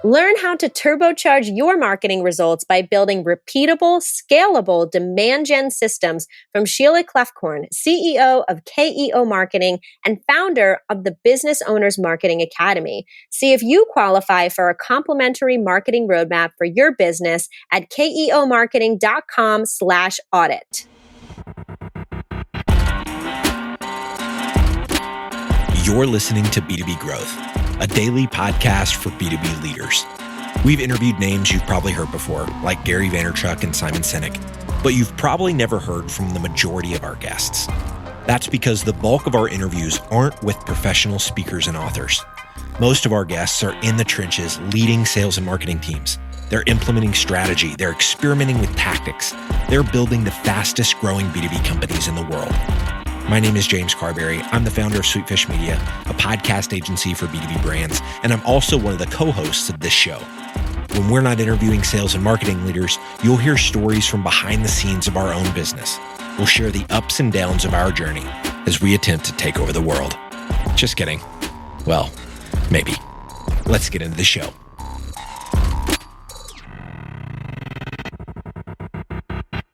Learn how to turbocharge your marketing results by building repeatable, scalable demand gen systems from Sheila Kloefkorn, CEO of KEO Marketing and founder of the Business Owners Marketing Academy. See if you qualify for a complimentary marketing roadmap for your business at keomarketing.com/audit. You're listening to B2B Growth, a daily podcast for B2B leaders. We've interviewed names you've probably heard before, like Gary Vaynerchuk and Simon Sinek, but you've probably never heard from the majority of our guests. That's because the bulk of our interviews aren't with professional speakers and authors. Most of our guests are in the trenches leading sales and marketing teams. They're implementing strategy. They're experimenting with tactics. They're building the fastest growing B2B companies in the world. My name is James Carberry. I'm the founder of Sweetfish Media, a podcast agency for B2B brands, and I'm also one of the co-hosts of this show. When we're not interviewing sales and marketing leaders, you'll hear stories from behind the scenes of our own business. We'll share the ups and downs of our journey as we attempt to take over the world. Just kidding. Well, maybe. Let's get into the show.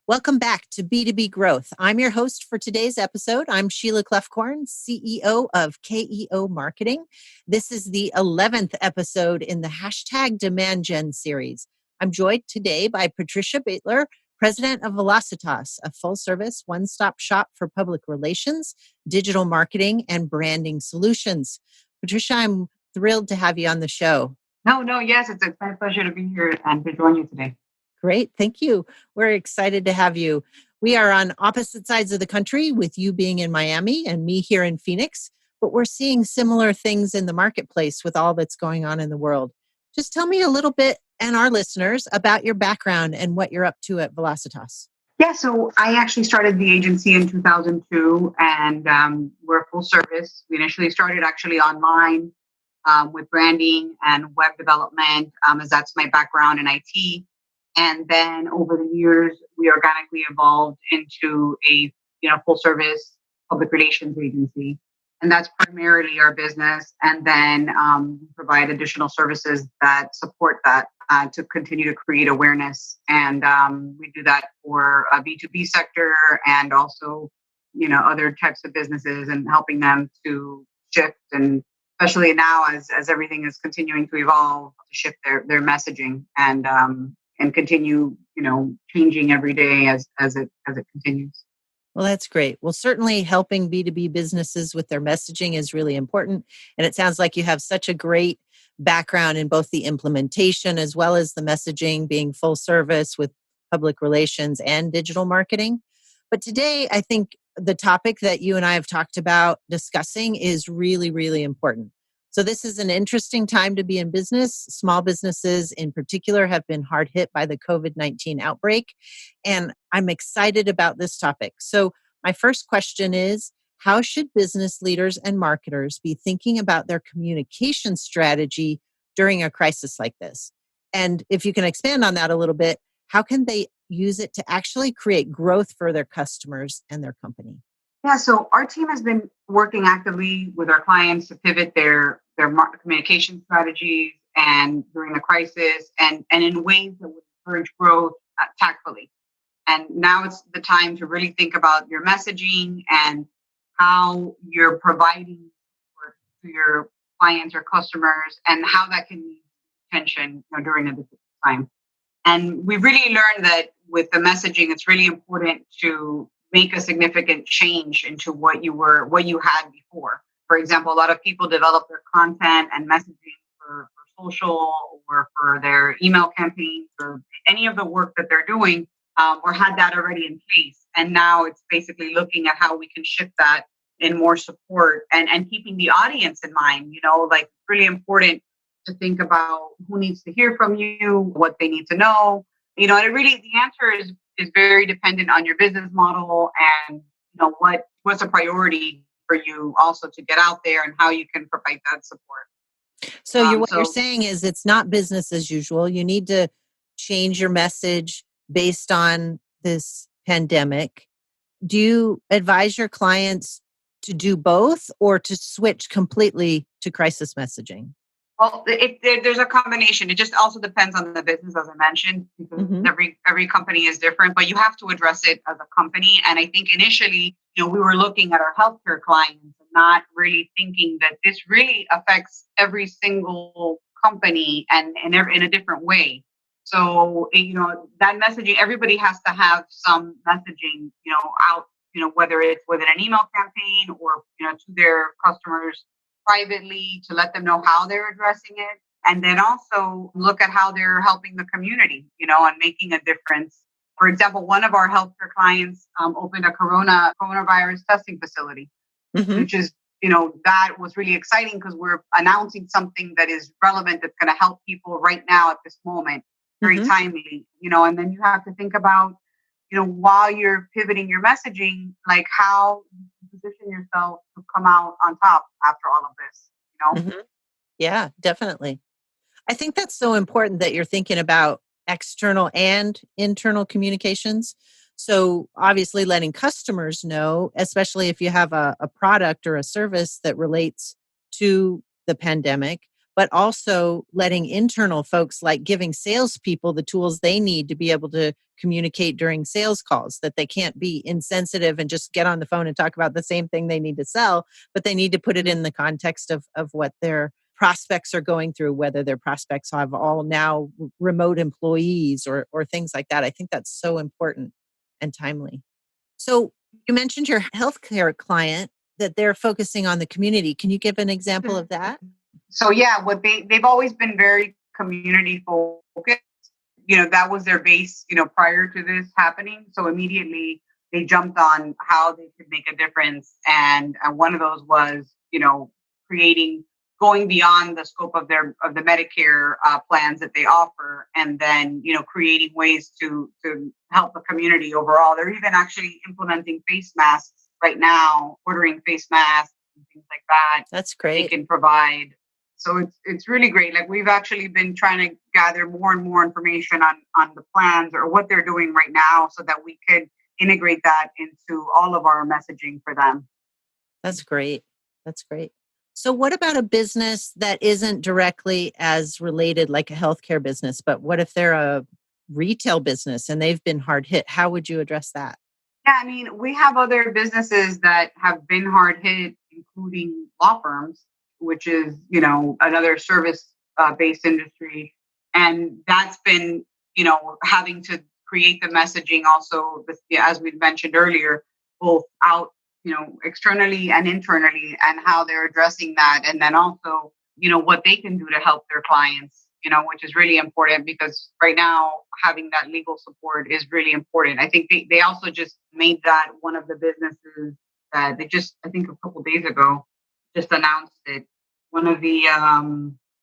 Welcome back to B2B Growth. I'm your host for today's episode. I'm Sheila Kloefkorn, CEO of KEO Marketing. This is the 11th episode in the hashtag Demand Gen series. I'm joined today by Patricia Beitler, President of Velocitas, a full-service one-stop shop for public relations, digital marketing, and branding solutions. Patricia, I'm thrilled to have you on the show. Yes, it's my pleasure to be here and to join you today. Great. Thank you. We're excited to have you. We are on opposite sides of the country, with you being in Miami and me here in Phoenix, but we're seeing similar things in the marketplace with all that's going on in the world. Just tell me a little bit, and our listeners, about your background and what you're up to at Velocitas. Yeah, so I actually started the agency in 2002, and we're full service. We initially started actually online with branding and web development, as that's my background in IT. And then over the years, we organically evolved into a full service public relations agency. And that's primarily our business. And then we provide additional services that support that to continue to create awareness. And we do that for a B2B sector and also, other types of businesses, and helping them to shift, and especially now as everything is continuing to evolve, to shift their messaging and continue, changing every day as it continues. Well, that's great. Well, certainly helping B2B businesses with their messaging is really important. And it sounds like you have such a great background in both the implementation as well as the messaging, being full service with public relations and digital marketing. But today, I think the topic that you and I have talked about discussing is really, really important. So this is an interesting time to be in business. Small businesses in particular have been hard hit by the COVID-19 outbreak. And I'm excited about this topic. So my first question is, how should business leaders and marketers be thinking about their communication strategy during a crisis like this? And if you can expand on that a little bit, how can they use it to actually create growth for their customers and their company? Yeah, so our team has been working actively with our clients to pivot their communication strategies and during the crisis, and in ways that would encourage growth tactfully. And now it's the time to really think about your messaging and how you're providing support to your clients or customers, and how that can lead to retention during a difficult time. And we really learned that with the messaging, it's really important to make a significant change into what you had before. For example, a lot of people develop their content and messaging for social or for their email campaigns or any of the work that they're doing, or had that already in place. And now it's basically looking at how we can shift that in more support and keeping the audience in mind. Like, really important to think about who needs to hear from you, what they need to know. And the answer is very dependent on your business model and what's a priority for you also to get out there, and how you can provide that support. So what you're saying is it's not business as usual. You need to change your message based on this pandemic. Do you advise your clients to do both, or to switch completely to crisis messaging? Well, there's a combination. It just also depends on the business, as I mentioned, because Mm-hmm. every company is different. But you have to address it as a company. And I think initially, we were looking at our healthcare clients and not really thinking that this really affects every single company and in a different way. So that messaging, everybody has to have some messaging, out, whether it's within an email campaign or to their customers privately to let them know how they're addressing it. And then also look at how they're helping the community, and making a difference. For example, one of our healthcare clients opened a coronavirus testing facility, Mm-hmm. which is, that was really exciting because we're announcing something that is relevant that's going to help people right now at this moment, very Mm-hmm. timely, and then you have to think about, while you're pivoting your messaging, like how you position yourself to come out on top after all of this. Mm-hmm. Yeah, definitely. I think that's so important that you're thinking about external and internal communications. So, obviously, letting customers know, especially if you have a product or a service that relates to the pandemic, but also letting internal folks, like giving salespeople the tools they need to be able to communicate during sales calls, that they can't be insensitive and just get on the phone and talk about the same thing they need to sell, but they need to put it in the context of what their prospects are going through, whether their prospects have all now remote employees or things like that. I think that's so important and timely. So you mentioned your healthcare client that they're focusing on the community. Can you give an example of that? So yeah, what they've always been very community focused. That was their base, prior to this happening. So immediately they jumped on how they could make a difference. And one of those was, creating, going beyond the scope of the Medicare plans that they offer, and then, creating ways to help the community overall. They're even actually implementing face masks right now, ordering face masks and things like that. That's They great. can provide. So it's really great. Like, we've actually been trying to gather more and more information on the plans or what they're doing right now so that we could integrate that into all of our messaging for them. That's great. That's great. So what about a business that isn't directly as related like a healthcare business, but what if they're a retail business and they've been hard hit? How would you address that? Yeah, I mean, we have other businesses that have been hard hit, including law firms, which is, another service based industry. And that's been, having to create the messaging also, as we mentioned earlier, both out, externally and internally, and how they're addressing that. And then also, what they can do to help their clients, which is really important because right now having that legal support is really important. I think they also just made that one of the businesses that they just, I think a couple of days ago, just announced it. One of The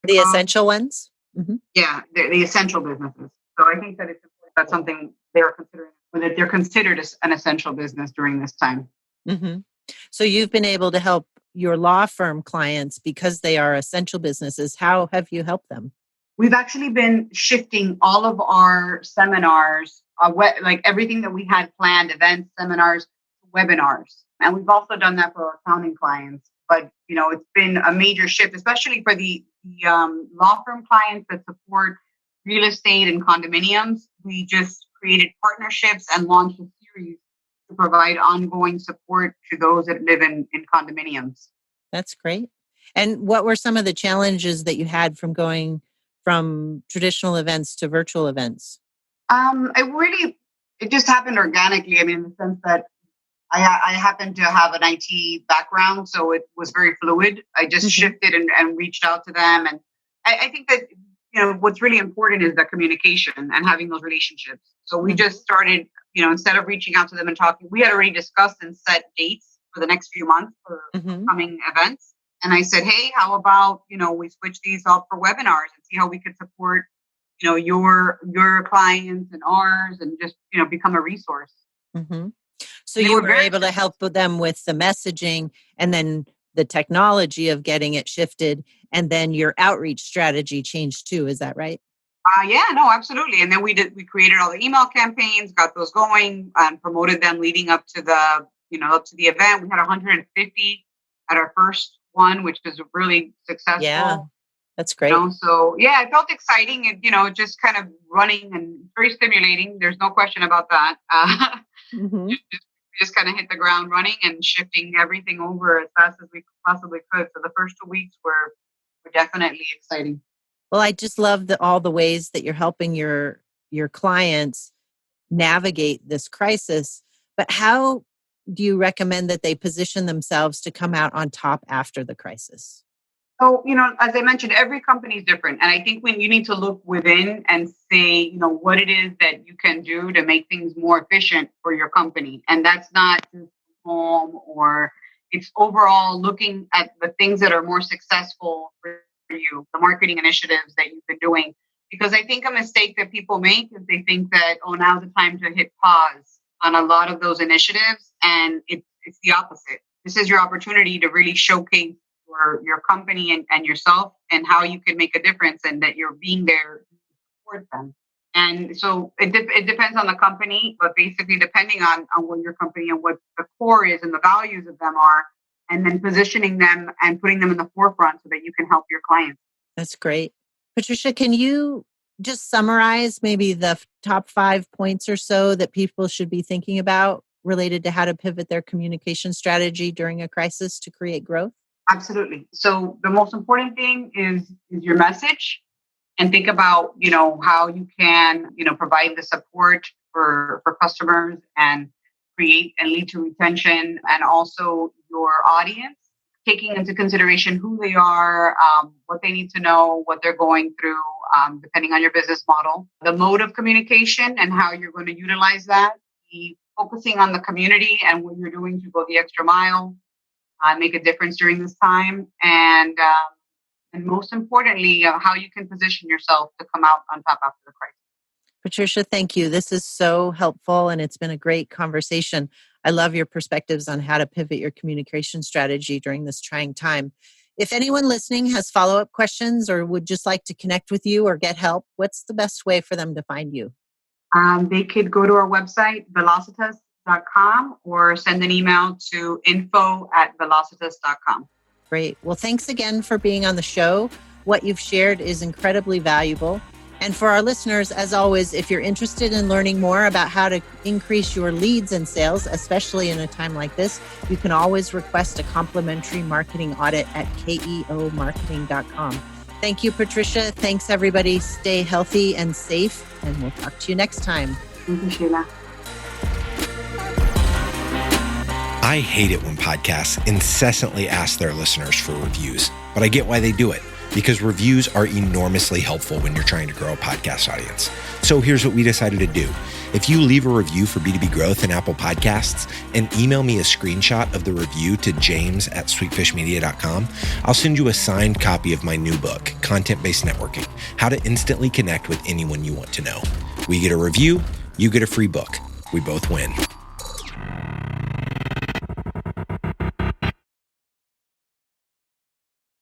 essential ones? Mm-hmm. yeah, the essential businesses. So I think that it's important. That's something they're considering, or that they're considered as an essential business during this time. Mm-hmm. So you've been able to help your law firm clients because they are essential businesses. How have you helped them? We've actually been shifting all of our seminars, like everything that we had planned, events, seminars, webinars. And we've also done that for our accounting clients. But, it's been a major shift, especially for the law firm clients that support real estate and condominiums. We just created partnerships and launched a series to provide ongoing support to those that live in condominiums. That's great. And what were some of the challenges that you had from going from traditional events to virtual events? It just happened organically. I mean, in the sense that I happen to have an IT background, so it was very fluid. I just shifted and reached out to them. And I think that, what's really important is the communication and having those relationships. So we just started, instead of reaching out to them and talking, we had already discussed and set dates for the next few months for upcoming events. And I said, hey, how about, we switch these up for webinars and see how we could support, your clients and ours, and just, become a resource. Mm-hmm. So you were able to help them with the messaging and then the technology of getting it shifted, and then your outreach strategy changed too. Is that right? Yeah, no, absolutely. And then we created all the email campaigns, got those going, and promoted them leading up to the event. We had 150 at our first one, which was really successful. Yeah, That's great. So yeah, it felt exciting and, just kind of running and very stimulating. There's no question about that. Mm-hmm. Just kind of hit the ground running and shifting everything over as fast as we possibly could. So the first 2 weeks were definitely exciting. Well, I just love all the ways that you're helping your clients navigate this crisis. But how do you recommend that they position themselves to come out on top after the crisis? So, as I mentioned, every company is different. And I think when you need to look within and say, what it is that you can do to make things more efficient for your company. And that's not just home, or it's overall looking at the things that are more successful for you, the marketing initiatives that you've been doing. Because I think a mistake that people make is they think that, now's the time to hit pause on a lot of those initiatives. And it's the opposite. This is your opportunity to really showcase your company and yourself and how you can make a difference, and that you're being there to support them. And so it depends on the company, but basically depending on what your company and what the core is and the values of them are, and then positioning them and putting them in the forefront so that you can help your clients. That's great. Patricia, can you just summarize maybe the top 5 points or so that people should be thinking about related to how to pivot their communication strategy during a crisis to create growth? Absolutely. So the most important thing is your message, and think about, how you can, provide the support for customers and create and lead to retention, and also your audience, taking into consideration who they are, what they need to know, what they're going through, depending on your business model, the mode of communication and how you're going to utilize that, focusing on the community and what you're doing to go the extra mile, make a difference during this time, and most importantly, how you can position yourself to come out on top after the crisis. Patricia, thank you. This is so helpful, and it's been a great conversation. I love your perspectives on how to pivot your communication strategy during this trying time. If anyone listening has follow-up questions or would just like to connect with you or get help, what's the best way for them to find you? They could go to our website, Velocitas.com, or send an email to info@velocitas.com. Great. Well, thanks again for being on the show. What you've shared is incredibly valuable. And for our listeners, as always, if you're interested in learning more about how to increase your leads and sales, especially in a time like this, you can always request a complimentary marketing audit at keomarketing.com. Thank you, Patricia. Thanks, everybody. Stay healthy and safe, and we'll talk to you next time. Thank you, Sheila. I hate it when podcasts incessantly ask their listeners for reviews, but I get why they do it, because reviews are enormously helpful when you're trying to grow a podcast audience. So here's what we decided to do. If you leave a review for B2B Growth in Apple Podcasts and email me a screenshot of the review to james@sweetfishmedia.com, I'll send you a signed copy of my new book, Content-Based Networking, How to Instantly Connect with Anyone You Want to Know. We get a review, you get a free book. We both win.